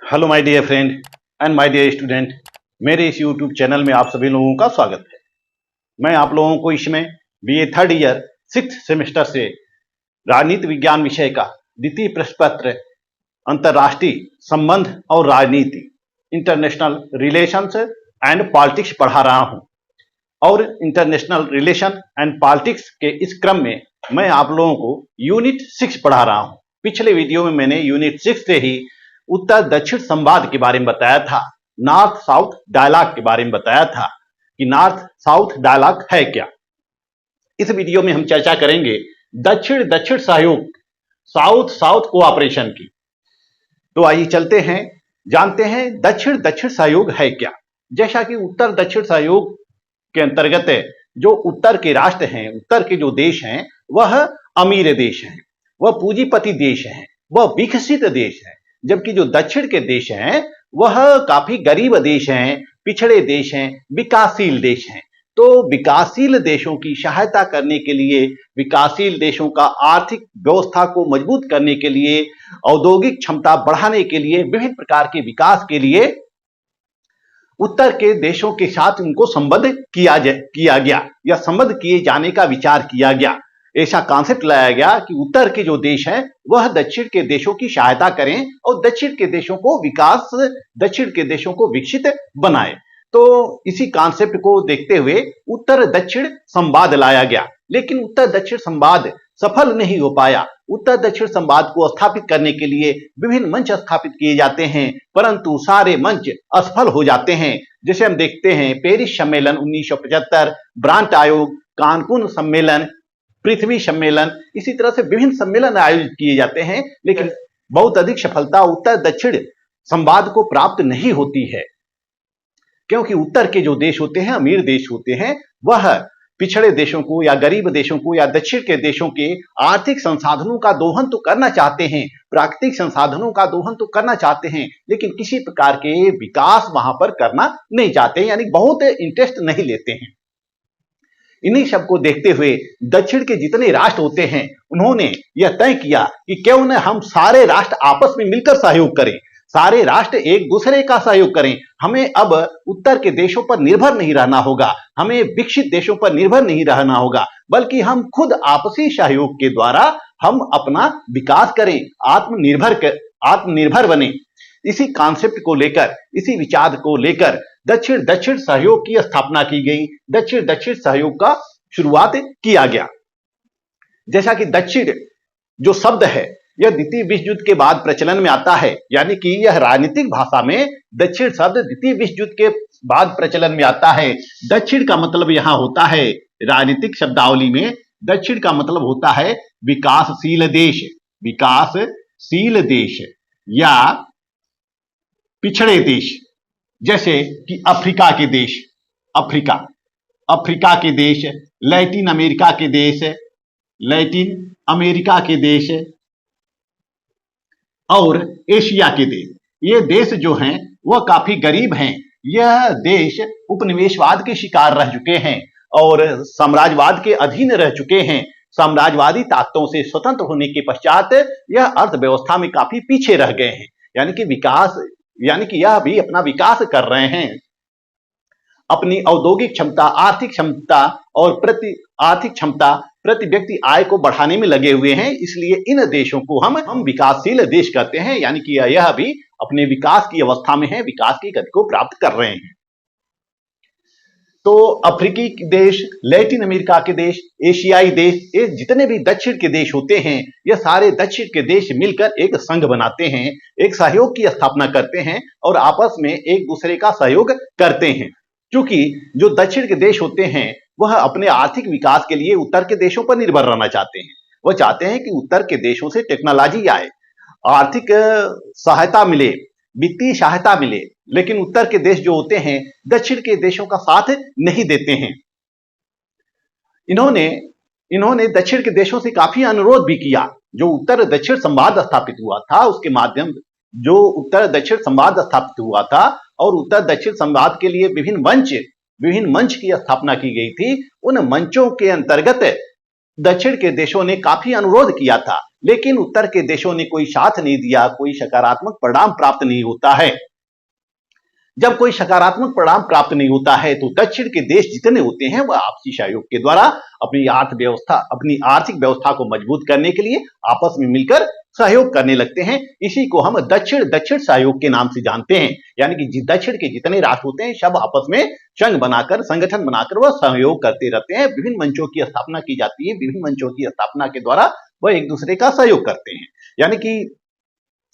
Hello my dear friend and my dear student. मेरे इस YouTube channel में आप सभी लोगों का स्वागत है। मैं आप लोगों को इसमें BA third year 6th semester से राजनीति विज्ञान विषय का द्वितीय प्रश्न पत्र अंतर्राष्ट्रीय संबंध और राजनीति इंटरनेशनल रिलेशंस एंड पॉलिटिक्स पढ़ा रहा हूं। और इंटरनेशनल रिलेशन एंड पॉलिटिक्स के इस क्रम में मैं आप लोगों को यूनिट 6 पढ़ा रहा हूं। पिछले वीडियो में मैंने यूनिट 6 से ही उत्तर दक्षिण संवाद के बारे में बताया था, नॉर्थ साउथ डायलॉग के बारे में बताया था कि नॉर्थ साउथ डायलॉग है क्या। इस वीडियो में हम चर्चा करेंगे दक्षिण दक्षिण सहयोग, साउथ साउथ कोऑपरेशन की। तो आइए चलते हैं, जानते हैं दक्षिण दक्षिण सहयोग है क्या। जैसा कि उत्तर दक्षिण सहयोग के अंतर्गत जो उत्तर के राष्ट्र हैं, उत्तर के जो देश हैं, वह अमीर देश हैं, वह पूंजीपति देश हैं, वह विकसित देश हैं। जबकि जो दक्षिण के देश हैं वह काफी गरीब देश हैं, पिछड़े देश हैं, विकासशील देश हैं। तो विकासशील देशों की सहायता करने के लिए, विकासशील देशों का आर्थिक व्यवस्था को मजबूत करने के लिए, औद्योगिक क्षमता बढ़ाने के लिए, विभिन्न प्रकार के विकास के लिए उत्तर के देशों के साथ उनको संबद्ध किया गया या संबद्ध किए जाने का विचार किया गया। ऐसा कॉन्सेप्ट लाया गया कि उत्तर के जो देश हैं वह दक्षिण के देशों की सहायता करें और दक्षिण के देशों को विकास, दक्षिण के देशों को विकसित बनाए। तो इसी कॉन्सेप्ट को देखते हुए उत्तर दक्षिण संवाद लाया गया, लेकिन उत्तर दक्षिण संवाद सफल नहीं हो पाया। उत्तर दक्षिण संवाद को स्थापित करने के लिए विभिन्न मंच स्थापित किए जाते हैं, परंतु सारे मंच असफल हो जाते हैं। जैसे हम देखते हैं पेरिस सम्मेलन 1975, ब्रांट आयोग, कानकुन सम्मेलन, पृथ्वी सम्मेलन, इसी तरह से विभिन्न सम्मेलन आयोजित किए जाते हैं, लेकिन बहुत अधिक सफलता उत्तर दक्षिण संवाद को प्राप्त नहीं होती है, क्योंकि उत्तर के जो देश होते हैं, अमीर देश होते हैं, वह पिछड़े देशों को या गरीब देशों को या दक्षिण के देशों के आर्थिक संसाधनों का दोहन तो करना चाहते हैं, प्राकृतिक संसाधनों का दोहन तो करना चाहते हैं, लेकिन किसी प्रकार के विकास वहां पर करना नहीं चाहते, यानी बहुत इंटरेस्ट नहीं लेते हैं। इन्हीं सब को देखते हुए दक्षिण के जितने राष्ट्र होते हैं, उन्होंने यह तय किया कि क्यों न हम सारे राष्ट्र आपस में मिलकर सहयोग करें, सारे राष्ट्र एक दूसरे का सहयोग करें। हमें अब उत्तर के देशों पर निर्भर नहीं रहना होगा, हमें विकसित देशों पर निर्भर नहीं रहना होगा, बल्कि हम खुद आपसी सहयोग के द्वारा हम अपना विकास करें, आत्मनिर्भर बने। इसी कॉन्सेप्ट को लेकर, इसी विचार को लेकर दक्षिण दक्षिण सहयोग की स्थापना की गई, दक्षिण दक्षिण सहयोग का शुरुआत किया गया। जैसा कि दक्षिण जो शब्द है यह द्वितीय विश्व युद्ध के बाद प्रचलन में आता है, यानी कि यह राजनीतिक भाषा में दक्षिण शब्द द्वितीय विश्व युद्ध के बाद प्रचलन में आता है। दक्षिण का मतलब यहां होता है, राजनीतिक शब्दावली में दक्षिण का मतलब होता है विकासशील देश, विकासशील देश या पिछड़े देश। जैसे कि अफ्रीका के देश, अफ्रीका के देश, लैटिन अमेरिका के देश, लैटिन अमेरिका के देश और एशिया के देश। ये देश जो हैं वह काफी गरीब हैं। यह देश उपनिवेशवाद के शिकार रह चुके हैं और साम्राज्यवाद के अधीन रह चुके हैं। साम्राज्यवादी ताकतों से स्वतंत्र होने के पश्चात यह अर्थव्यवस्था में काफी पीछे रह गए हैं, यानी कि यह भी अपना विकास कर रहे हैं। अपनी औद्योगिक क्षमता, आर्थिक क्षमता और प्रति व्यक्ति आय को बढ़ाने में लगे हुए हैं। इसलिए इन देशों को हम विकासशील देश कहते हैं, यानी कि यह भी अपने विकास की अवस्था में है, विकास की गति को प्राप्त कर रहे हैं। तो अफ्रीकी देश, लैटिन अमेरिका के देश, एशियाई देश, ये जितने भी दक्षिण के देश होते हैं, ये सारे दक्षिण के देश मिलकर एक संघ बनाते हैं, एक सहयोग की स्थापना करते हैं और आपस में एक दूसरे का सहयोग करते हैं। क्योंकि जो दक्षिण के देश होते हैं वह अपने आर्थिक विकास के लिए उत्तर के देशों पर निर्भर रहना चाहते हैं। वह चाहते हैं कि उत्तर के देशों से टेक्नोलॉजी आए, आर्थिक सहायता मिले, वित्तीय सहायता मिले, लेकिन उत्तर के देश जो होते हैं दक्षिण के देशों का साथ नहीं देते हैं। इन्होंने दक्षिण के देशों से काफी अनुरोध भी किया। जो उत्तर दक्षिण संवाद स्थापित हुआ था उसके माध्यम, जो उत्तर दक्षिण संवाद स्थापित हुआ था और उत्तर दक्षिण संवाद के लिए विभिन्न मंच की स्थापना की गई थी, उन मंचों के अंतर्गत दक्षिण के देशों ने काफी अनुरोध किया था लेकिन उत्तर के देशों ने कोई साथ नहीं दिया, कोई सकारात्मक परिणाम प्राप्त नहीं होता है। जब कोई सकारात्मक परिणाम प्राप्त नहीं होता है तो दक्षिण के देश जितने होते हैं वह आपसी सहयोग के द्वारा अपनी आर्थिक व्यवस्था को मजबूत करने के लिए आपस में मिलकर सहयोग करने लगते हैं। इसी को हम दक्षिण दक्षिण सहयोग के नाम से जानते हैं। यानी कि दक्षिण के जितने राष्ट्र होते हैं सब आपस में संघ बनाकर, संगठन बनाकर वह सहयोग करते रहते हैं। विभिन्न मंचों की स्थापना की जाती है, विभिन्न मंचों की स्थापना के द्वारा वह एक दूसरे का सहयोग करते हैं।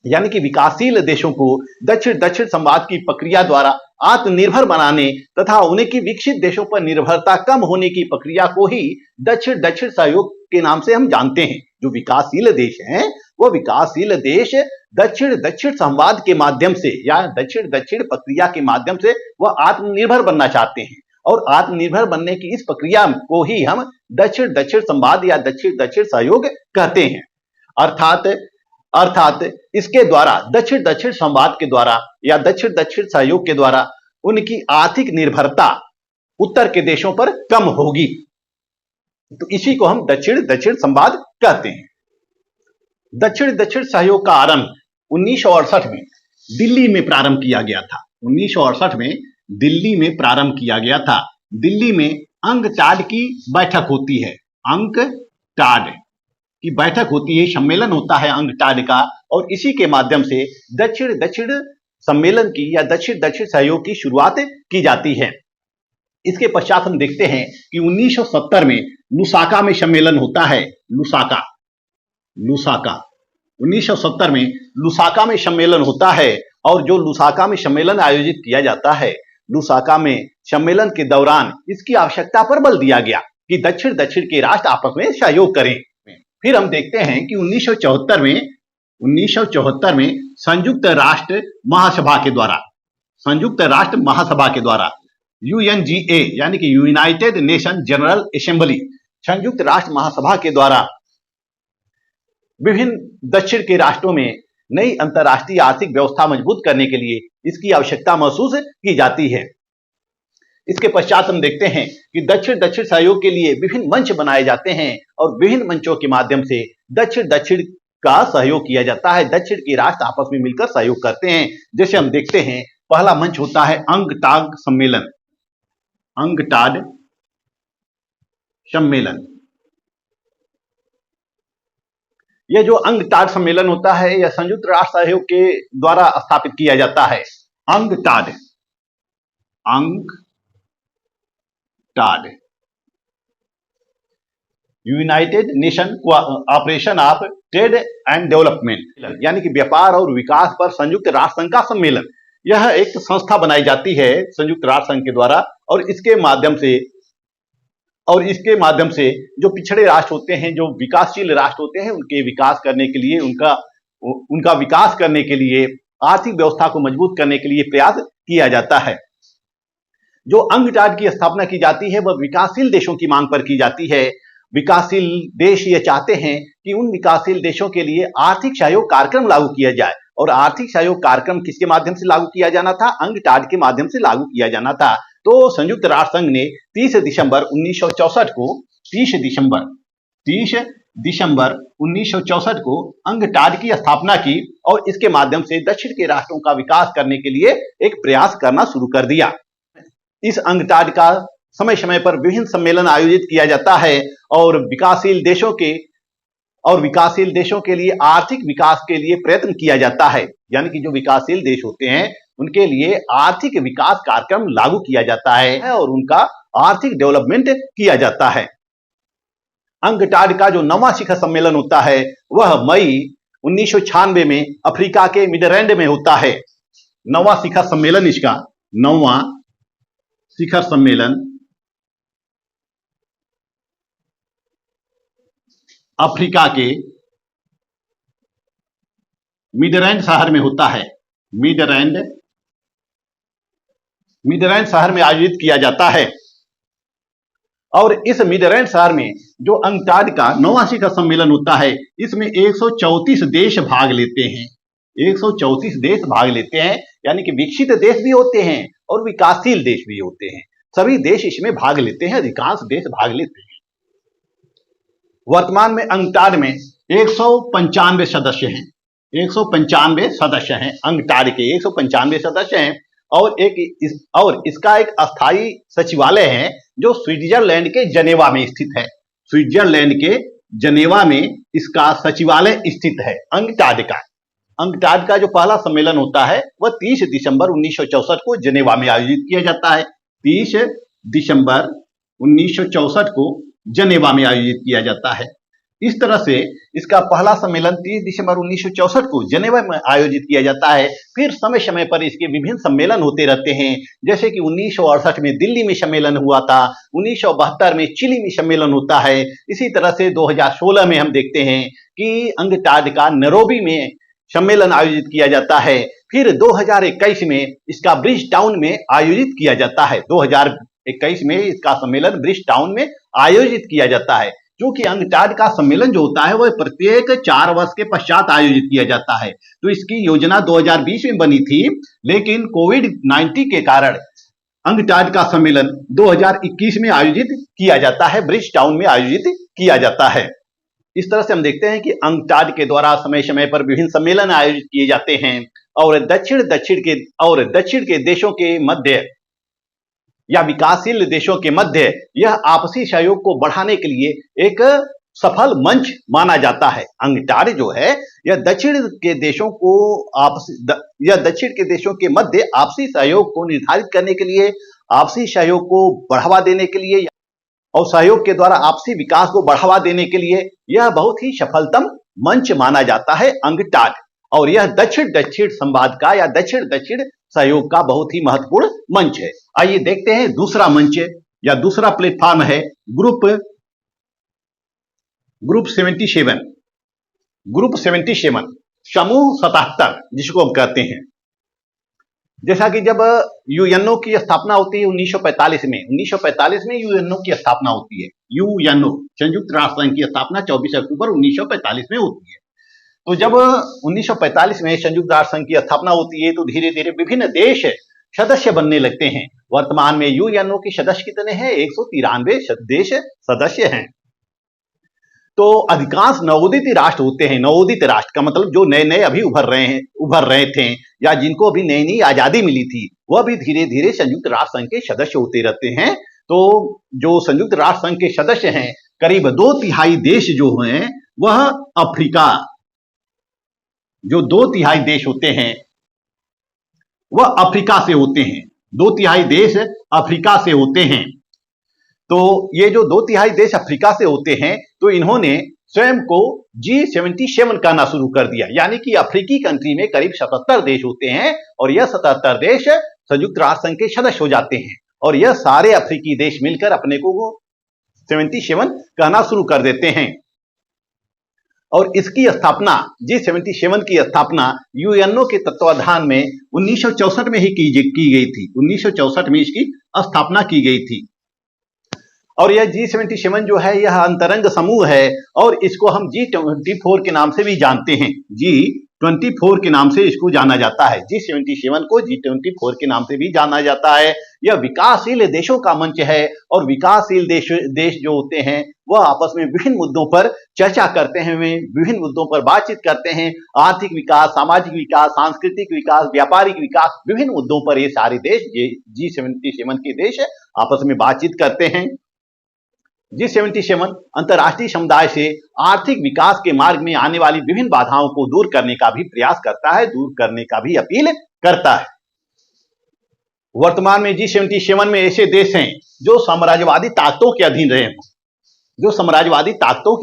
यानी कि विकासशील देशों को दक्षिण दक्षिण संवाद की प्रक्रिया द्वारा आत्मनिर्भर बनाने तथा उन्हें की विकसित देशों पर निर्भरता कम होने की प्रक्रिया को ही दक्षिण दक्षिण सहयोग के नाम से हम जानते हैं। जो विकासशील देश हैं वो विकासशील देश दक्षिण दक्षिण संवाद के माध्यम से या दक्षिण दक्षिण प्रक्रिया के माध्यम से वह आत्मनिर्भर बनना चाहते हैं और आत्मनिर्भर बनने की इस प्रक्रिया को ही हम दक्षिण दक्षिण संवाद या दक्षिण दक्षिण सहयोग कहते हैं। अर्थात इसके द्वारा दक्षिण दक्षिण संवाद के द्वारा या दक्षिण दक्षिण सहयोग के द्वारा उनकी आर्थिक निर्भरता उत्तर के देशों पर कम होगी। तो इसी को हम दक्षिण दक्षिण संवाद कहते हैं। दक्षिण दक्षिण सहयोग का आरंभ 1968 में दिल्ली में प्रारंभ किया गया था। 1968 में दिल्ली में प्रारंभ किया गया था। दिल्ली में अंकटाड की बैठक होती है, अंकटाड की बैठक होती है, सम्मेलन होता है अंकटाड का, और इसी के माध्यम से दक्षिण दक्षिण सम्मेलन की या दक्षिण दक्षिण सहयोग की शुरुआत की जाती है। इसके पश्चात हम देखते हैं कि 1970 में लुसाका में सम्मेलन होता है। लुसाका 1970 में लुसाका में सम्मेलन होता है, और जो लुसाका में सम्मेलन आयोजित किया जाता है, लुसाका में सम्मेलन के दौरान इसकी आवश्यकता पर बल दिया गया कि दक्षिण दक्षिण के राष्ट्र आपस में सहयोग करें। फिर हम देखते हैं कि 1974 में संयुक्त राष्ट्र महासभा के द्वारा UNGA यानी कि यूनाइटेड नेशन जनरल असेंबली, संयुक्त राष्ट्र महासभा के द्वारा विभिन्न दक्षिण के राष्ट्रों में नई अंतरराष्ट्रीय आर्थिक व्यवस्था मजबूत करने के लिए इसकी आवश्यकता महसूस की जाती है। इसके पश्चात हम देखते हैं कि दक्षिण दक्षिण सहयोग के लिए विभिन्न मंच बनाए जाते हैं और विभिन्न मंचों के माध्यम से दक्षिण दक्षिण का सहयोग किया जाता है। दक्षिण के राष्ट्र आपस में मिलकर सहयोग करते हैं। जैसे हम देखते हैं पहला मंच होता है अंकटाड सम्मेलन। यह जो अंकटाड सम्मेलन होता है यह संयुक्त राष्ट्र सहयोग के द्वारा स्थापित किया जाता है। UNCTAD United nation operation of trade and development, यानी कि व्यापार और विकास पर संयुक्त राष्ट्र संघ का सम्मेलन। यह एक संस्था बनाई जाती है संयुक्त राष्ट्र संघ के द्वारा, और इसके माध्यम से जो पिछड़े राष्ट्र होते हैं, जो विकासशील राष्ट्र होते हैं, उनके विकास करने के लिए, उनका विकास करने के लिए, आर्थिक व्यवस्था को मजबूत करने के लिए प्रयास किया जाता है। जो अंकटाड की स्थापना की जाती है वह विकासशील देशों की मांग पर की जाती है। विकासशील देश ये चाहते हैं कि उन विकासशील देशों के लिए आर्थिक सहयोग कार्यक्रम लागू किया जाए, और आर्थिक सहयोग कार्यक्रम किसके माध्यम से लागू किया जाना था? अंकटाड के माध्यम से लागू किया जाना था। तो संयुक्त राष्ट्र संघ ने 30 दिसंबर 1964 को अंकटाड की स्थापना की, और इसके माध्यम से दक्षिण के राष्ट्रों का विकास करने के लिए एक प्रयास करना शुरू कर दिया। इस अंकटाड का समय समय पर विभिन्न सम्मेलन आयोजित किया जाता है, और विकासशील देशों के लिए आर्थिक विकास के लिए प्रयत्न किया जाता है। यानी कि जो विकासशील देश होते हैं उनके लिए आर्थिक विकास कार्यक्रम लागू किया जाता है और उनका आर्थिक डेवलपमेंट किया जाता है। अंकटाड का जो 9वां शिखर सम्मेलन होता है वह मई 1996 में अफ्रीका के मिडलैंड में होता है। 9वां शिखर सम्मेलन, इसका 9वां शिखर सम्मेलन अफ्रीका के मिडलैंड शहर में होता है। मिडलैंड शहर में आयोजित किया जाता है, और इस मिडलैंड शहर में जो अंकटाड का 9वां शिखर सम्मेलन होता है इसमें 134 देश भाग लेते हैं। 134 देश भाग लेते हैं, यानी कि विकसित देश भी होते हैं और विकासशील देश भी होते हैं। सभी देश इसमें भाग लेते हैं, अधिकांश देश भाग लेते हैं। वर्तमान में अंकटाड में 195 सदस्य हैं। 195 सदस्य हैं, अंगटाड के 195 सदस्य हैं। और इसका एक अस्थायी सचिवालय है जो स्विट्जरलैंड के जनेवा में स्थित है। स्विट्जरलैंड के जनेवा में इसका सचिवालय स्थित है अंगटाड का। अंगटाड का जो पहला सम्मेलन होता है वह 30 दिसंबर 1964 को जनेवा में आयोजित किया जाता है। 30 दिसंबर 1964 को जनेवा में आयोजित किया जाता है। इस तरह से इसका पहला सम्मेलन 30 दिसंबर 1964 को जनेवा में आयोजित किया जाता है। फिर समय समय पर इसके विभिन्न सम्मेलन होते रहते हैं, जैसे कि 1968 में दिल्ली में सम्मेलन हुआ था, 1972 में चिली में सम्मेलन होता है। इसी तरह से 2016 में हम देखते हैं कि अंगटाड का नैरोबी में सम्मेलन आयोजित किया जाता है। फिर 2021 में इसका ब्रिज टाउन में आयोजित किया जाता है। 2021 में इसका सम्मेलन ब्रिज टाउन में आयोजित किया जाता है। क्योंकि अंगटाड का सम्मेलन जो होता है वह प्रत्येक 4 वर्ष के पश्चात आयोजित किया जाता है। तो इसकी योजना 2020 में बनी थी, लेकिन कोविड-19 के कारण अंगटाड का सम्मेलन 2021 में आयोजित किया जाता है, ब्रिज टाउन में आयोजित किया जाता है। इस तरह से हम देखते हैं कि अंगटाड के द्वारा समय समय पर विभिन्न सम्मेलन आयोजित किए जाते हैं और दक्षिण के देशों के मध्य या विकासशील देशों के मध्य यह आपसी सहयोग को बढ़ाने के लिए एक सफल मंच माना जाता है। अंगटाड जो है यह दक्षिण के देशों के मध्य आपसी सहयोग को निर्धारित करने के लिए, आपसी सहयोग को बढ़ावा देने के लिए और सहयोग के द्वारा आपसी विकास को बढ़ावा देने के लिए यह बहुत ही सफलतम मंच माना जाता है अंगटाड। और यह दक्षिण दक्षिण संवाद का या दक्षिण दक्षिण सहयोग का बहुत ही महत्वपूर्ण मंच है। आइए देखते हैं दूसरा मंच या दूसरा प्लेटफॉर्म है ग्रुप 77। ग्रुप 77 समूह 77 जिसको हम कहते हैं। जैसा कि जब यूएनओ की स्थापना होती है 1945 में यूएनओ की स्थापना होती है। यूएनओ संयुक्त राष्ट्र संघ की स्थापना 24 अक्टूबर 1945 में होती है। तो जब 1945 में संयुक्त राष्ट्र संघ की स्थापना होती है तो धीरे धीरे विभिन्न देश सदस्य बनने लगते हैं। वर्तमान में यूएनओ के सदस्य कितने हैं? 193 देश सदस्य हैं। तो अधिकांश नवोदित राष्ट्र होते हैं। नवोदित राष्ट्र का मतलब जो नए नए अभी उभर रहे थे या जिनको अभी नई नई आजादी मिली थी, वह भी धीरे धीरे संयुक्त राष्ट्र संघ के सदस्य होते रहते हैं। तो जो संयुक्त राष्ट्र संघ के सदस्य हैं, करीब 2/3 देश जो हैं वह अफ्रीका, जो 2/3 देश होते हैं वह अफ्रीका से होते हैं। 2/3 देश अफ्रीका से होते हैं। तो ये जो 2/3 देश अफ्रीका से होते हैं, तो इन्होंने स्वयं को G77 कहना शुरू कर दिया। यानी कि अफ्रीकी कंट्री में करीब 77 देश होते हैं और यह 77 देश संयुक्त राष्ट्र संघ के सदस्य हो जाते हैं और यह सारे अफ्रीकी देश मिलकर अपने को 77 कहना शुरू कर देते हैं। और इसकी स्थापना G77 की स्थापना यूएनओ के तत्वाधान में 1964 में ही की गई थी। 1964 में इसकी स्थापना की गई थी। और यह G77 जो है यह अंतरंग समूह है और इसको हम G24 के नाम से भी जानते हैं। G24 के नाम से इसको जाना जाता है। G77 को G24 के नाम से भी जाना जाता है। यह विकासशील देशों का मंच है और विकासशील देश जो होते हैं वह आपस में विभिन्न मुद्दों पर चर्चा करते हैं, विभिन्न मुद्दों पर बातचीत करते हैं। आर्थिक विकास, सामाजिक विकास, सांस्कृतिक विकास, व्यापारिक विकास, विभिन्न मुद्दों पर ये सारे देश G77 के देश आपस में बातचीत करते हैं। G77 अंतर्राष्ट्रीय समुदाय से आर्थिक विकास के मार्ग में आने वाली विभिन्न बाधाओं को दूर करने का भी प्रयास करता है, दूर करने का भी अपील करता है। वर्तमान में G77 में ऐसे देश हैं जो साम्राज्यवादी ताकतों के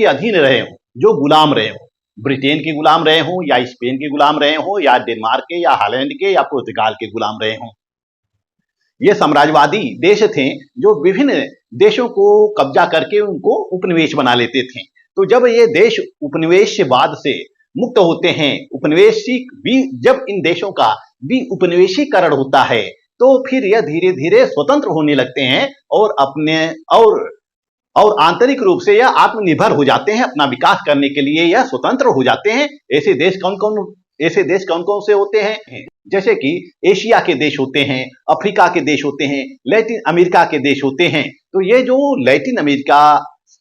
अधीन रहे हों, जो गुलाम रहे हों, ब्रिटेन के गुलाम रहे हों या स्पेन के गुलाम रहे हों या डेनमार्क के या हालैंड के या पुर्तगाल के गुलाम रहे हों। ये साम्राज्यवादी देश थे जो विभिन्न देशों को कब्जा करके उनको उपनिवेश बना लेते थे। तो जब ये देश उपनिवेशवाद से मुक्त होते हैं, जब इन देशों का उपनिवेशीकरण होता है तो फिर यह धीरे धीरे स्वतंत्र होने लगते हैं और आंतरिक रूप से यह आत्मनिर्भर हो जाते हैं। अपना विकास करने के लिए यह स्वतंत्र हो जाते हैं। ऐसे देश कौन कौन से होते हैं? जैसे कि एशिया के देश होते हैं, अफ्रीका के देश होते हैं, लैटिन अमेरिका के देश होते हैं। तो ये जो लैटिन अमेरिका,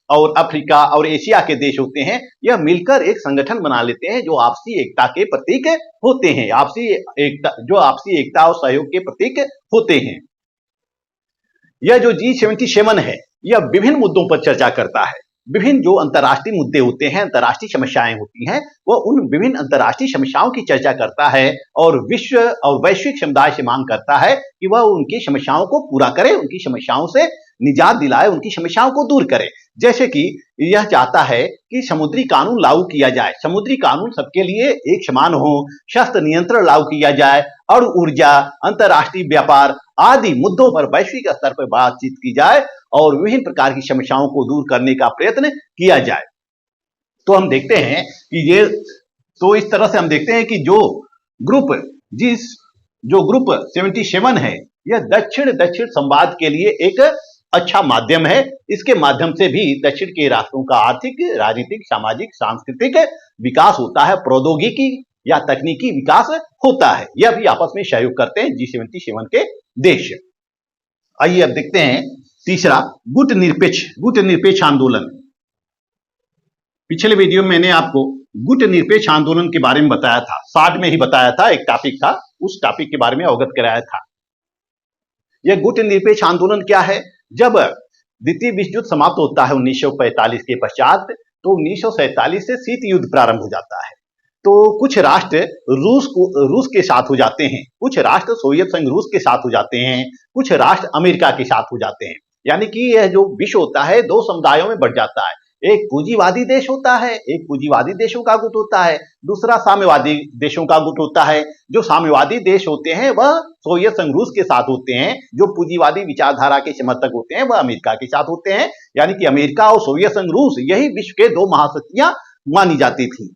और अफ्रीका और एशिया के देश होते हैं, यह मिलकर एक संगठन बना लेते हैं जो आपसी एकता के प्रतीक होते हैं, आपसी एकता और सहयोग के प्रतीक होते हैं। यह जो G77 है, यह विभिन्न मुद्दों पर चर्चा करता है। विभिन्न जो अंतर्राष्ट्रीय मुद्दे होते हैं, अंतर्राष्ट्रीय समस्याएं होती हैं, वह उन विभिन्न अंतर्राष्ट्रीय समस्याओं की चर्चा करता है और विश्व और वैश्विक समुदाय से मांग करता है कि वह उनकी समस्याओं को पूरा करे, उनकी समस्याओं से निजात दिलाए, उनकी समस्याओं को दूर करे। जैसे कि यह चाहता है कि समुद्री कानून लागू किया जाए, समुद्री कानून सबके लिए एक समान हो, शस्त्र नियंत्रण लागू किया जाए और ऊर्जा, अंतर्राष्ट्रीय व्यापार आदि मुद्दों पर वैश्विक स्तर पर बातचीत की जाए और विभिन्न प्रकार की समस्याओं को दूर करने का प्रयत्न किया जाए। तो हम देखते हैं कि इस तरह से हम देखते हैं कि जो ग्रुप 77 है, यह दक्षिण दक्षिण संवाद के लिए एक अच्छा माध्यम है। इसके माध्यम से भी दक्षिण के राष्ट्रों का आर्थिक, राजनीतिक, सामाजिक, सांस्कृतिक विकास होता है, प्रौद्योगिकी या तकनीकी विकास होता है। यह भी आपस में सहयोग करते हैं G77 के देश। आइए अब देखते हैं तीसरा, गुट निरपेक्ष आंदोलन। पिछले वीडियो में मैंने आपको गुट निरपेक्ष आंदोलन के बारे में बताया था, शॉर्ट में ही बताया था, एक टॉपिक था, उस टॉपिक के बारे में अवगत कराया था। यह गुट निरपेक्ष आंदोलन क्या है? जब द्वितीय विश्व युद्ध समाप्त होता है 1945 के पश्चात, तो 1947 से शीत युद्ध प्रारंभ हो जाता है। तो कुछ राष्ट्र रूस के साथ हो जाते हैं, कुछ राष्ट्र सोवियत संघ रूस के साथ हो जाते हैं, कुछ राष्ट्र अमेरिका के साथ हो जाते हैं। यानी कि यह जो विश्व होता है दो समुदायों में बढ़ जाता है। एक पूंजीवादी देश होता है, एक पूंजीवादी देशों का गुट होता है, दूसरा साम्यवादी देशों का गुट होता है। जो साम्यवादी देश होते हैं वह सोवियत संघ रूस के साथ होते हैं, जो पूंजीवादी विचारधारा के समर्थक होते हैं वह अमेरिका के साथ होते हैं। यानी कि अमेरिका और सोवियत संघ रूस, यही विश्व के दो महाशक्तियां मानी जाती थी।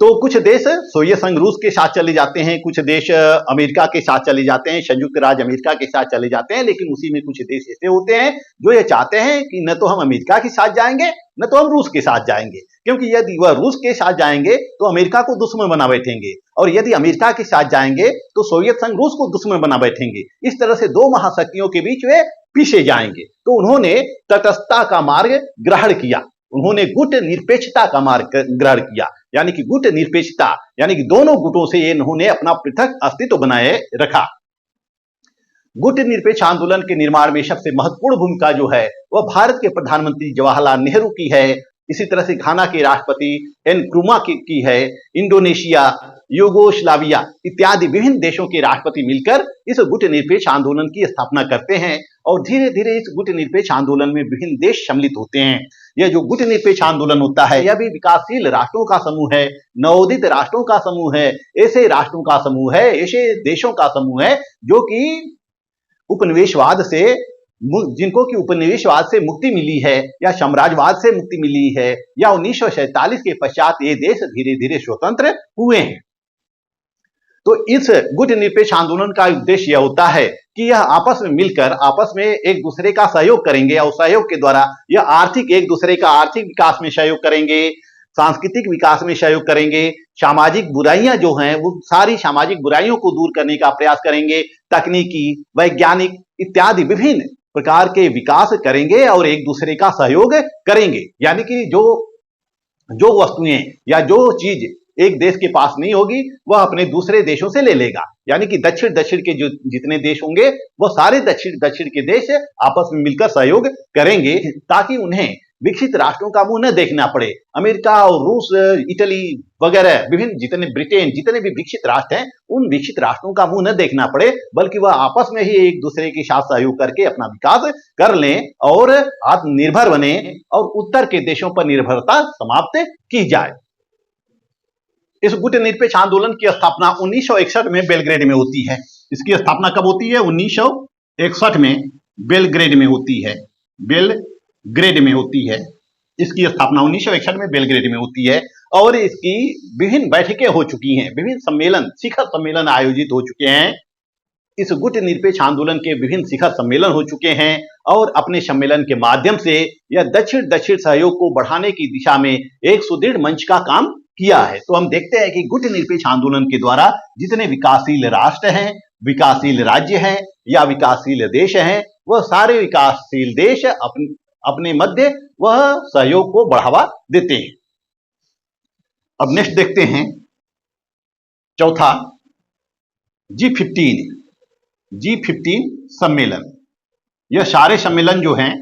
तो कुछ देश सोवियत संघ रूस के साथ चले जाते हैं, कुछ देश अमेरिका के साथ चले जाते हैं, संयुक्त राज्य अमेरिका के साथ चले जाते हैं। लेकिन उसी में कुछ देश ऐसे होते हैं जो ये चाहते हैं कि न तो हम अमेरिका के साथ जाएंगे, न तो हम रूस के साथ जाएंगे, क्योंकि यदि वह रूस के साथ जाएंगे तो अमेरिका को दुश्मन बना बैठेंगे, और यदि अमेरिका के साथ जाएंगे तो सोवियत संघ रूस को दुश्मन बना बैठेंगे। इस तरह से दो महाशक्तियों के बीच वे पीछे जाएंगे। तो उन्होंने तटस्थता का मार्ग ग्रहण किया, उन्होंने गुट निरपेक्षता का मार्ग ग्रहण किया। यानी कि गुट निरपेक्षता, यानी कि दोनों गुटों से इन्होंने अपना पृथक अस्तित्व बनाए रखा। गुट निरपेक्ष आंदोलन के निर्माण में सबसे महत्वपूर्ण भूमिका जो है वह भारत के प्रधानमंत्री जवाहरलाल नेहरू की है। इसी तरह से घाना के राष्ट्रपति नक्रुमा की है। इंडोनेशिया, यूगोस्लाविया इत्यादि विभिन्न देशों के राष्ट्रपति मिलकर इस गुट निरपेक्ष आंदोलन की स्थापना करते हैं और धीरे धीरे इस गुट निरपेक्ष आंदोलन में विभिन्न देश सम्मिलित होते हैं। यह जो गुट निरपेक्ष आंदोलन होता है यह भी विकासशील राष्ट्रों का समूह है, नवोदित राष्ट्रों का समूह है, ऐसे राष्ट्रों का समूह है, ऐसे देशों का समूह है जो कि उपनिवेशवाद से, जिनको कि उपनिवेशवाद से मुक्ति मिली है या साम्राज्यवाद से मुक्ति मिली है, या 1947 के पश्चात ये देश धीरे धीरे स्वतंत्र हुए हैं। तो इस गुट निरपेक्ष आंदोलन का उद्देश्य यह होता है कि यह आपस में मिलकर आपस में एक दूसरे का सहयोग करेंगे और सहयोग के द्वारा यह एक दूसरे का आर्थिक विकास में सहयोग करेंगे, सांस्कृतिक विकास में सहयोग करेंगे, सामाजिक बुराइयां जो हैं वो सारी सामाजिक बुराइयों को दूर करने का प्रयास करेंगे, तकनीकी, वैज्ञानिक इत्यादि विभिन्न प्रकार के विकास करेंगे और एक दूसरे का सहयोग करेंगे। यानी कि जो वस्तुएं या जो चीज एक देश के पास नहीं होगी वह अपने दूसरे देशों से ले लेगा। यानी कि दक्षिण के जो जितने देश होंगे वह सारे दक्षिण के देश आपस में मिलकर सहयोग करेंगे ताकि उन्हें विकसित राष्ट्रों का मुंह न देखना पड़े। अमेरिका और रूस, इटली वगैरह विभिन्न ब्रिटेन जितने भी विकसित राष्ट्र हैं उन विकसित राष्ट्रों का मुंह न देखना पड़े, बल्कि वह आपस में ही एक दूसरे के साथ सहयोग करके अपना विकास कर लें और आत्मनिर्भर बने और उत्तर के देशों पर निर्भरता समाप्त की जाए। इस गुट निरपेक्ष आंदोलन की स्थापना 1961 में बेलग्रेड में होती है। इसकी स्थापना कब होती है? 1961 में बेलग्रेड में होती है। बेलग्रेड में होती है इसकी स्थापना 1961 में बेलग्रेड में होती है और इसकी विभिन्न बैठकें हो चुकी हैं, विभिन्न सम्मेलन, शिखर सम्मेलन आयोजित हो चुके हैं। इस गुट निरपेक्ष आंदोलन के विभिन्न शिखर सम्मेलन हो चुके हैं और अपने सम्मेलन के माध्यम से यह दक्षिण सहयोग को बढ़ाने की दिशा में एक सुदृढ़ मंच का काम किया है। तो हम देखते हैं कि गुट निरपेक्ष आंदोलन के द्वारा जितने विकासशील राष्ट्र हैं, विकासशील राज्य हैं या विकासशील देश हैं, वह सारे विकासशील देश अपने मध्य वह सहयोग को बढ़ावा देते हैं। अब नेक्स्ट देखते हैं चौथा, G15 सम्मेलन। यह सारे सम्मेलन जो हैं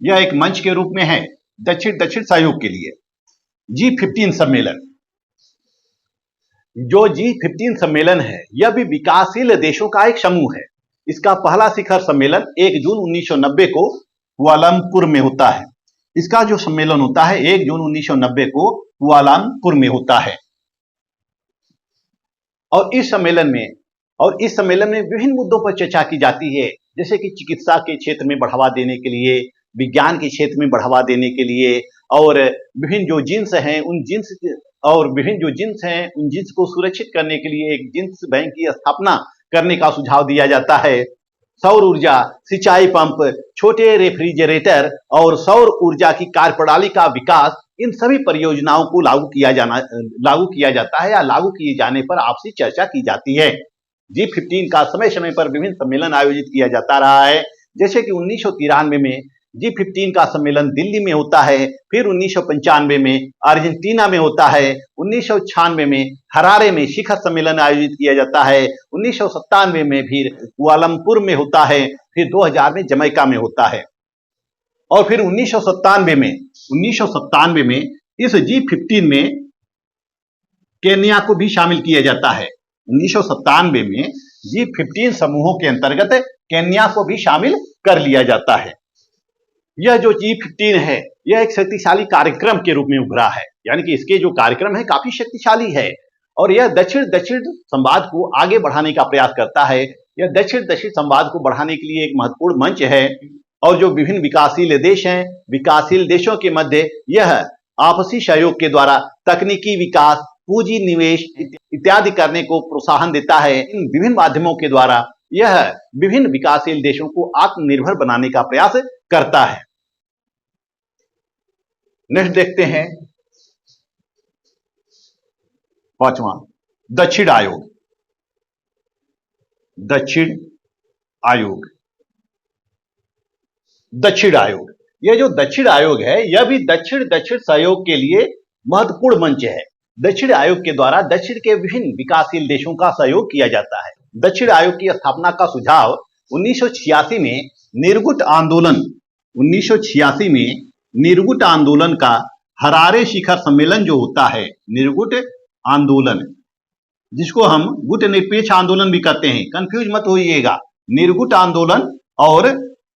यह एक मंच के रूप में है दक्षिण दक्षिण सहयोग के लिए। G15 सम्मेलन, जो G15 सम्मेलन है यह भी विकासशील देशों का एक समूह है। इसका पहला शिखर सम्मेलन 1 जून 1990 को कुआलालंपुर में होता है। इसका जो सम्मेलन होता है 1 जून 1990 को कुआलालंपुर में होता है। और इस सम्मेलन में विभिन्न मुद्दों पर चर्चा की जाती है, जैसे कि चिकित्सा के क्षेत्र में बढ़ावा देने के लिए, विज्ञान के क्षेत्र में बढ़ावा देने के लिए, और विभिन्न जो जिन्स हैं उन जिन्स को सुरक्षित करने के लिए एक जिन्स बैंक की स्थापना करने का सुझाव दिया जाता है। सौर ऊर्जा, सिंचाई पंप, छोटे रेफ्रिजरेटर और सौर ऊर्जा की कार्यप्रणाली का विकास, इन सभी परियोजनाओं को लागू किया जाता है या लागू किए जाने पर आपसी चर्चा की जाती है। G15 का समय समय पर विभिन्न सम्मेलन आयोजित किया जाता रहा है, जैसे कि 1993 में G15 का सम्मेलन दिल्ली में होता है, फिर 1995 में अर्जेंटीना में होता है, 1996 में हरारे में शिखर सम्मेलन आयोजित किया जाता है, 1997 में फिर कुआलालंपुर में होता है, फिर 2000 में जमैका में होता है, और फिर 1997 में इस G15 में केन्या को भी शामिल किया जाता है। 1997 में G15 समूहों के अंतर्गत केन्या को भी शामिल कर लिया जाता है। यह जो G15 है यह एक शक्तिशाली कार्यक्रम के रूप में उभरा है, यानी कि इसके जो कार्यक्रम है काफी शक्तिशाली है, और यह दक्षिण दक्षिण संवाद को आगे बढ़ाने का प्रयास करता है। यह दक्षिण दक्षिण संवाद को बढ़ाने के लिए एक महत्वपूर्ण मंच है, और जो विभिन्न विकासशील देश हैं, विकासशील देशों के मध्य यह आपसी सहयोग के द्वारा तकनीकी विकास, पूंजी निवेश इत्यादि करने को प्रोत्साहन देता है। इन विभिन्न माध्यमों के द्वारा यह विभिन्न विकासशील देशों को आत्मनिर्भर बनाने का प्रयास करता है। नेक्स्ट देखते हैं पांचवा, दक्षिण आयोग। दक्षिण आयोग, यह जो दक्षिण आयोग है यह भी दक्षिण दक्षिण सहयोग के लिए महत्वपूर्ण मंच है। दक्षिण आयोग के द्वारा दक्षिण के विभिन्न विकासशील देशों का सहयोग किया जाता है। दक्षिण आयोग की स्थापना का सुझाव 1986 में निर्गुट आंदोलन का हरारे शिखर सम्मेलन जो होता है, निर्गुट आंदोलन, जिसको हम गुट निरपेक्ष आंदोलन भी कहते हैं, कंफ्यूज मत होइएगा, निर्गुट आंदोलन और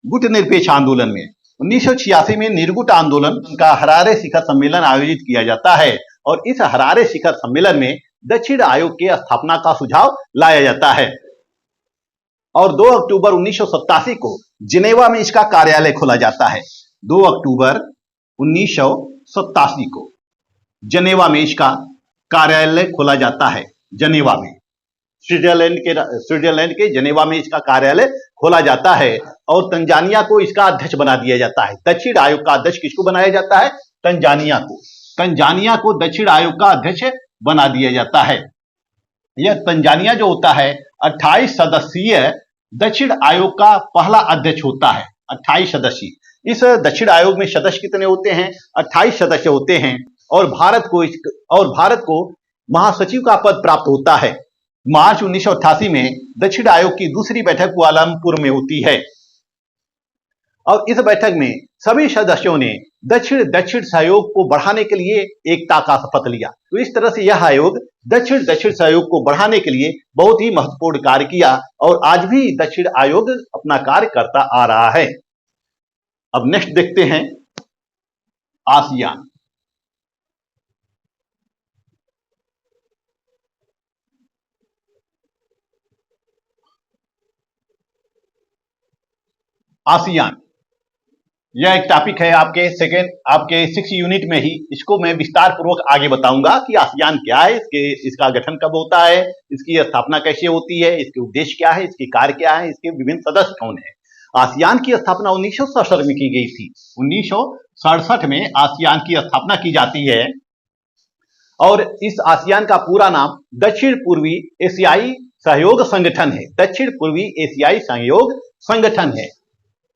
गुट निरपेक्ष आंदोलन में 1986 में निर्गुट आंदोलन का हरारे शिखर सम्मेलन आयोजित किया जाता है, और इस हरारे शिखर सम्मेलन में दक्षिण आयोग की स्थापना का सुझाव लाया जाता है। और 2 अक्टूबर 1987 को जिनेवा में इसका कार्यालय खोला जाता है। 2 अक्टूबर 1987 को जिनेवा में इसका कार्यालय खोला जाता है। जिनेवा में स्विट्जरलैंड के जिनेवा में इसका कार्यालय खोला जाता है, और तंजानिया को इसका अध्यक्ष बना दिया जाता है। दक्षिण आयोग का अध्यक्ष किसको बनाया जाता है? तंजानिया को दक्षिण आयोग का अध्यक्ष बना दिया जाता है। यह तंजानिया जो होता है 28 सदस्यीय दक्षिण आयोग का पहला अध्यक्ष होता है। 28 सदस्यीय। इस दक्षिण आयोग में सदस्य कितने होते हैं? 28 सदस्य होते हैं, और भारत को महासचिव का पद प्राप्त होता है। मार्च 1988 में दक्षिण आयोग की दूसरी बैठक कुआलालंपुर में होती है, और इस बैठक में सभी सदस्यों ने दक्षिण दक्षिण सहयोग को बढ़ाने के लिए एकता का शपथ लिया। तो इस तरह से यह आयोग दक्षिण दक्षिण सहयोग को बढ़ाने के लिए बहुत ही महत्वपूर्ण कार्य किया, और आज भी दक्षिण आयोग अपना कार्य करता आ रहा है। अब नेक्स्ट देखते हैं आसियान। आसियान यह एक टॉपिक है आपके 6 यूनिट में ही। इसको मैं विस्तार पूर्वक आगे बताऊंगा कि आसियान क्या है, इसका गठन कब होता है, इसकी स्थापना कैसे होती है, इसके उद्देश्य क्या है, इसके कार्य क्या है, इसके विभिन्न सदस्य कौन है। आसियान की स्थापना 1967 में की गई थी। 1967 में आसियान की स्थापना की जाती है, और इस आसियान का पूरा नाम दक्षिण पूर्वी एशियाई सहयोग संगठन है। दक्षिण पूर्वी एशियाई सहयोग संगठन है।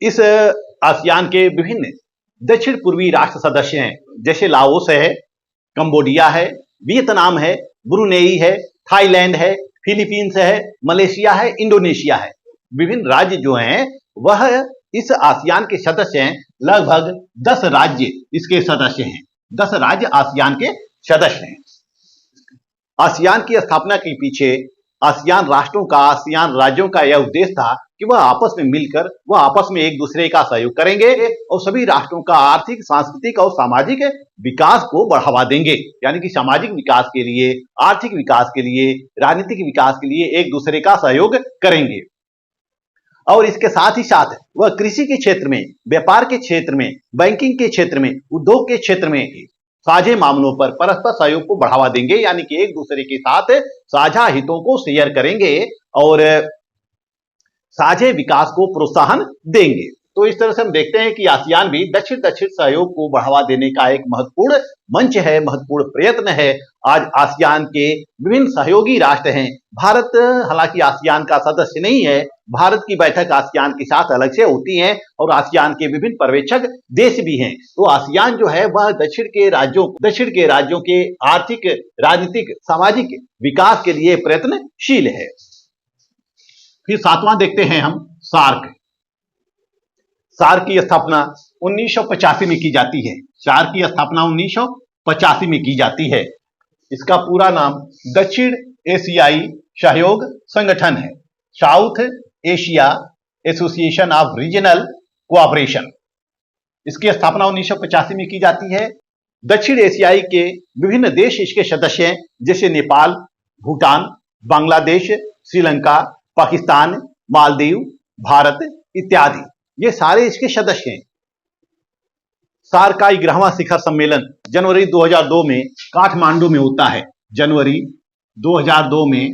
इस आसियान के विभिन्न दक्षिण पूर्वी राष्ट्र सदस्य हैं, जैसे लाओस है, कंबोडिया है, वियतनाम है, ब्रुनेई है, थाईलैंड है, फिलीपींस है, मलेशिया है, इंडोनेशिया है। विभिन्न राज्य जो हैं वह इस आसियान के सदस्य हैं। लगभग 10 राज्य इसके सदस्य हैं। 10 राज्य आसियान के सदस्य हैं। आसियान की स्थापना के पीछे आसियान राष्ट्रों का, आसियान राज्यों का यह उद्देश्य था कि वह आपस में मिलकर वह आपस में एक दूसरे का सहयोग करेंगे और सभी राष्ट्रों का आर्थिक, सांस्कृतिक और सामाजिक विकास को बढ़ावा देंगे। यानी कि सामाजिक विकास के लिए, आर्थिक विकास के लिए, राजनीतिक विकास के लिए एक दूसरे का सहयोग करेंगे। और इसके साथ ही साथ वह कृषि के क्षेत्र में, व्यापार के क्षेत्र में, बैंकिंग के क्षेत्र में, उद्योग के क्षेत्र में साझे मामलों पर परस्पर सहयोग को बढ़ावा देंगे। यानी कि एक दूसरे के साथ साझा हितों को शेयर करेंगे और साझे विकास को प्रोत्साहन देंगे। तो इस तरह से हम देखते हैं कि आसियान भी दक्षिण दक्षिण सहयोग को बढ़ावा देने का एक महत्वपूर्ण मंच है, महत्वपूर्ण प्रयत्न है। आज आसियान के विभिन्न सहयोगी राष्ट्र हैं। भारत हालांकि आसियान का सदस्य नहीं है। भारत की बैठक आसियान के साथ अलग से होती है और आसियान के विभिन्न पर्यवेक्षक देश भी हैं। तो आसियान जो है वह दक्षिण के राज्यों के आर्थिक, राजनीतिक, सामाजिक विकास के लिए प्रयत्नशील है। फिर 7वां देखते हैं हम, सार्क। सार्क की स्थापना 1985 में की जाती है। सार्क की स्थापना 1985 में की जाती है। इसका पूरा नाम दक्षिण एशियाई सहयोग संगठन है, south Asia association of regional cooperation. इसकी स्थापना 1985 में की जाती है। दक्षिण एशियाई के विभिन्न देश इसके सदस्य हैं, जैसे नेपाल, भूटान, बांग्लादेश, श्रीलंका, पाकिस्तान, मालदीव, भारत इत्यादि, ये सारे इसके सदस्य हैं। सार्क का 11वां शिखर सम्मेलन जनवरी 2002 में काठमांडू में होता है। जनवरी 2002 में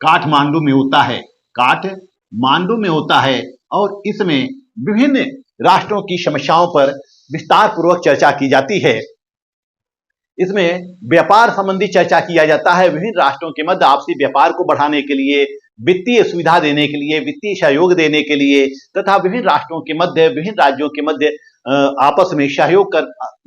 काठमांडू में होता है। काठमांडू में होता है और इसमें विभिन्न राष्ट्रों की समस्याओं पर विस्तार पूर्वक चर्चा की जाती है। इसमें व्यापार संबंधी चर्चा किया जाता है। विभिन्न राष्ट्रों के मध्य आपसी व्यापार को बढ़ाने के लिए, वित्तीय सुविधा देने के लिए, वित्तीय सहयोग देने के लिए तथा विभिन्न राष्ट्रों के मध्य, विभिन्न राज्यों के मध्य आपस में सहयोग कर,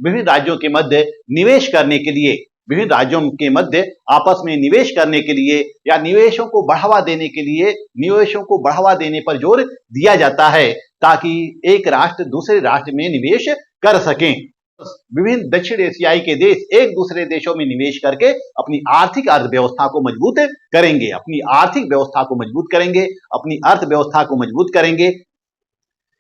विभिन्न राज्यों के मध्य निवेश करने के लिए, विभिन्न राज्यों के मध्य आपस में निवेश करने के लिए या निवेशों को बढ़ावा देने के लिए, निवेशों को बढ़ावा देने पर जोर दिया जाता है ताकि एक राष्ट्र दूसरे राष्ट्र में निवेश कर सकें। विभिन्न दक्षिण एशियाई के देश एक दूसरे देशों में निवेश करके अपनी आर्थिक अर्थव्यवस्था को मजबूत करेंगे, अपनी आर्थिक व्यवस्था को मजबूत करेंगे, अपनी अर्थव्यवस्था को मजबूत करेंगे।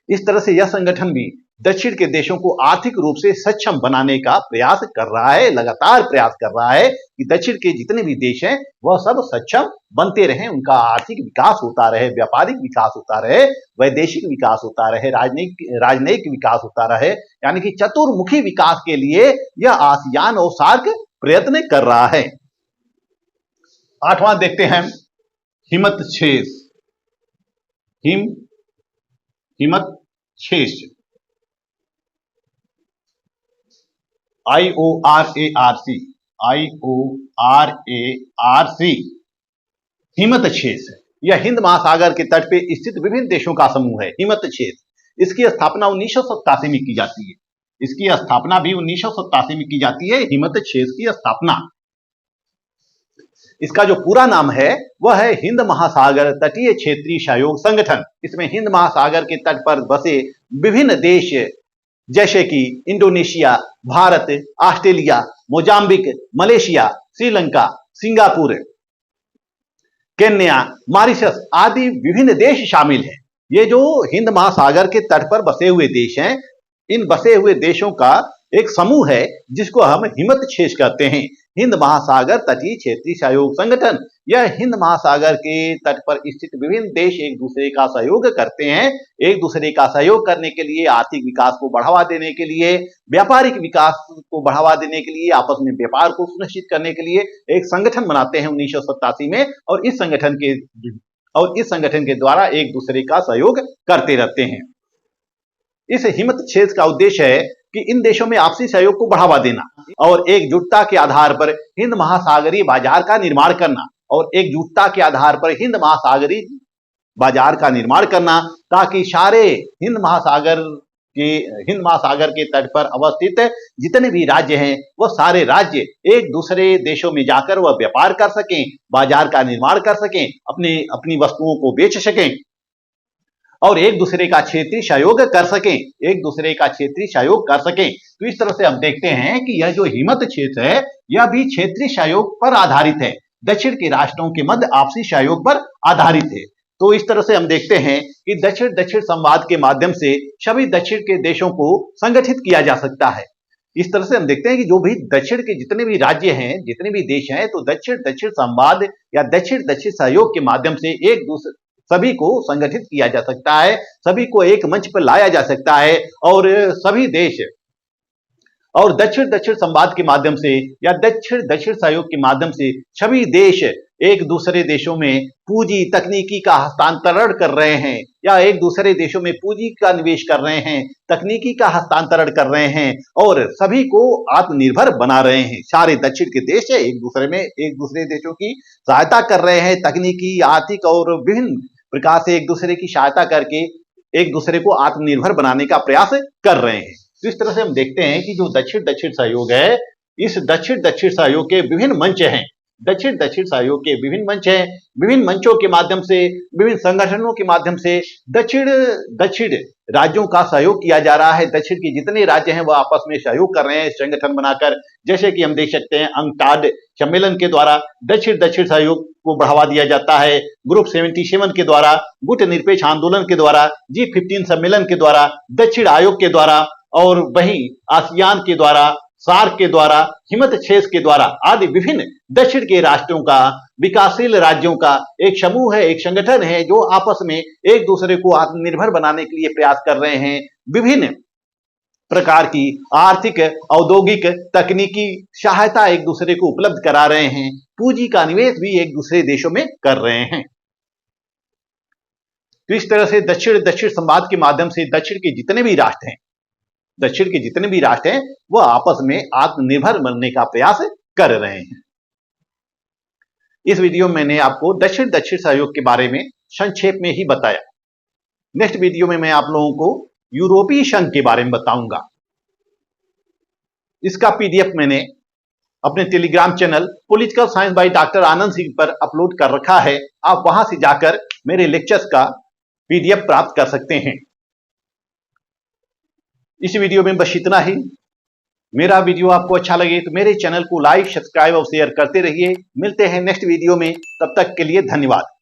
इस तरह से यह संगठन भी दक्षिण के देशों को आर्थिक रूप से सक्षम बनाने का प्रयास कर रहा है, लगातार प्रयास कर रहा है कि दक्षिण के जितने भी देश हैं वह सब सक्षम बनते रहें, उनका आर्थिक विकास होता रहे, व्यापारिक विकास होता रहे, वैदेशिक विकास होता रहे, राजनयिक विकास होता रहे। यानी कि चतुर्मुखी विकास के लिए यह आसियान और सार्क प्रयत्न कर रहा है। 8वां देखते हैं, हिमतक्षेस। हिमतक्षेस IORARC हिमतक्षेस। यह हिंद महासागर के तट पे स्थित विभिन्न देशों का समूह है। हिमतक्षेस, इसकी स्थापना 1987 में की जाती है। इसकी स्थापना भी 1987 में की जाती है, हिमतक्षेस की स्थापना। इसका जो पूरा नाम है वह है हिंद महासागर तटीय क्षेत्रीय सहयोग संगठन। इसमें हिंद महासागर के तट पर बसे विभिन्न देश जैसे कि Indonesia, Bharat, Australia, Mozambique, Malaysia, Sri Lanka, Singapore, Kenya, Mauritius आदि विभिन्न देश शामिल हैं। ये जो हिंद महासागर के तट पर बसे हुए देश हैं, इन बसे हुए देशों का एक समूह है जिसको हम हिमतक्षेस कहते हैं, हिंद महासागर तटीय क्षेत्रीय सहयोग संगठन। यह हिंद महासागर के तट पर स्थित विभिन्न देश एक दूसरे का सहयोग करते हैं। एक दूसरे का सहयोग करने के लिए, आर्थिक विकास को बढ़ावा देने के लिए, व्यापारिक विकास को बढ़ावा देने के लिए, आपस में व्यापार को सुनिश्चित करने के लिए एक संगठन बनाते हैं 1987 में और इस संगठन के द्वारा एक दूसरे का सहयोग करते रहते हैं। इस हिमतक्षेस का उद्देश्य है कि इन देशों में आपसी सहयोग को बढ़ावा देना और एकजुटता के आधार पर हिंद महासागरीय बाजार का निर्माण करना ताकि सारे हिंद महासागर कि हिंद महासागर के तट पर अवस्थित जितने भी राज्य हैं वो सारे राज्य एक दूसरे देशों में जाकर वह व्यापार कर सकें, बाजार का निर्माण कर सकें, अपनी वस्तुओं को बेच सकें और एक दूसरे का क्षेत्रीय सहयोग कर सकें, तो इस तरह से हम देखते हैं कि यह जो हिमत क्षेत्र है यह भी क्षेत्रीय सहयोग पर आधारित है, दक्षिण के राष्ट्रों के मध्य आपसी सहयोग पर आधारित है। तो इस तरह से हम देखते हैं कि दक्षिण दक्षिण संवाद के माध्यम से सभी दक्षिण के देशों को संगठित किया जा सकता है। इस तरह से हम देखते हैं कि जो भी दक्षिण के जितने भी राज्य हैं, जितने भी देश हैं, तो दक्षिण दक्षिण संवाद या दक्षिण दक्षिण सहयोग के माध्यम से एक दूसरे सभी को संगठित किया जा सकता है, सभी को एक मंच पर लाया जा सकता है और सभी देश और दक्षिण दक्षिण संवाद के माध्यम से या दक्षिण दक्षिण सहयोग के माध्यम से सभी देश एक दूसरे देशों में पूंजी तकनीकी का हस्तांतरण कर रहे हैं या एक दूसरे देशों में पूंजी का निवेश कर रहे हैं, तकनीकी का हस्तांतरण कर रहे हैं और सभी को आत्मनिर्भर बना रहे हैं। सारे दक्षिण के देश एक दूसरे देशों की सहायता कर रहे हैं, तकनीकी, आर्थिक और विभिन्न प्रकार से एक दूसरे की सहायता करके एक दूसरे को आत्मनिर्भर बनाने का प्रयास कर रहे हैं। तो इस तरह से हम देखते हैं कि जो दक्षिण दक्षिण सहयोग है, इस दक्षिण दक्षिण सहयोग के विभिन्न मंच हैं, दक्षिण दक्षिण सहयोग के विभिन्न मंच हैं, विभिन्न मंचों के माध्यम से, विभिन्न संगठनों के माध्यम से दक्षिण दक्षिण राज्यों का सहयोग किया जा रहा है। दक्षिण के जितने राज्य हैं वह आपस में सहयोग कर रहे हैं संगठन बनाकर, जैसे कि हम देख सकते हैं अंकटाड सम्मेलन के द्वारा दक्षिण दक्षिण सहयोग को बढ़ावा दिया जाता है, ग्रुप 77 के द्वारा, गुट निरपेक्ष आंदोलन के द्वारा, G15 सम्मेलन के द्वारा, दक्षिण आयोग के द्वारा और वहीं आसियान के द्वारा, सार्क के द्वारा, हिमत क्षेत्र के द्वारा आदि विभिन्न दक्षिण के राष्ट्रों का, विकासशील राज्यों का एक समूह है, एक संगठन है जो आपस में एक दूसरे को आत्मनिर्भर बनाने के लिए प्रयास कर रहे हैं। विभिन्न प्रकार की आर्थिक, औद्योगिक, तकनीकी सहायता एक दूसरे को उपलब्ध करा रहे हैं, पूंजी का निवेश भी एक दूसरे देशों में कर रहे हैं। तो इस तरह से दक्षिण दक्षिण संवाद के माध्यम से दक्षिण के जितने भी राष्ट्र हैं वह आपस में आत्मनिर्भर बनने का प्रयास कर रहे हैं। इस वीडियो में मैंने आपको दक्षिण दक्षिण सहयोग के बारे में संक्षेप में ही बताया। नेक्स्ट वीडियो में मैं आप लोगों को यूरोपीय संघ के बारे में बताऊंगा। इसका पीडीएफ मैंने अपने Telegram channel political science by doctor Anand Singh पर अपलोड कर रखा है। आप वहां से जाकर मेरे लेक्चर्स का पीडीएफ प्राप्त कर सकते हैं। इस वीडियो में बस इतना ही। मेरा वीडियो आपको अच्छा लगे तो मेरे चैनल को लाइक, सब्सक्राइब और शेयर करते रहिए। मिलते हैं नेक्स्ट वीडियो में, तब तक के लिए धन्यवाद।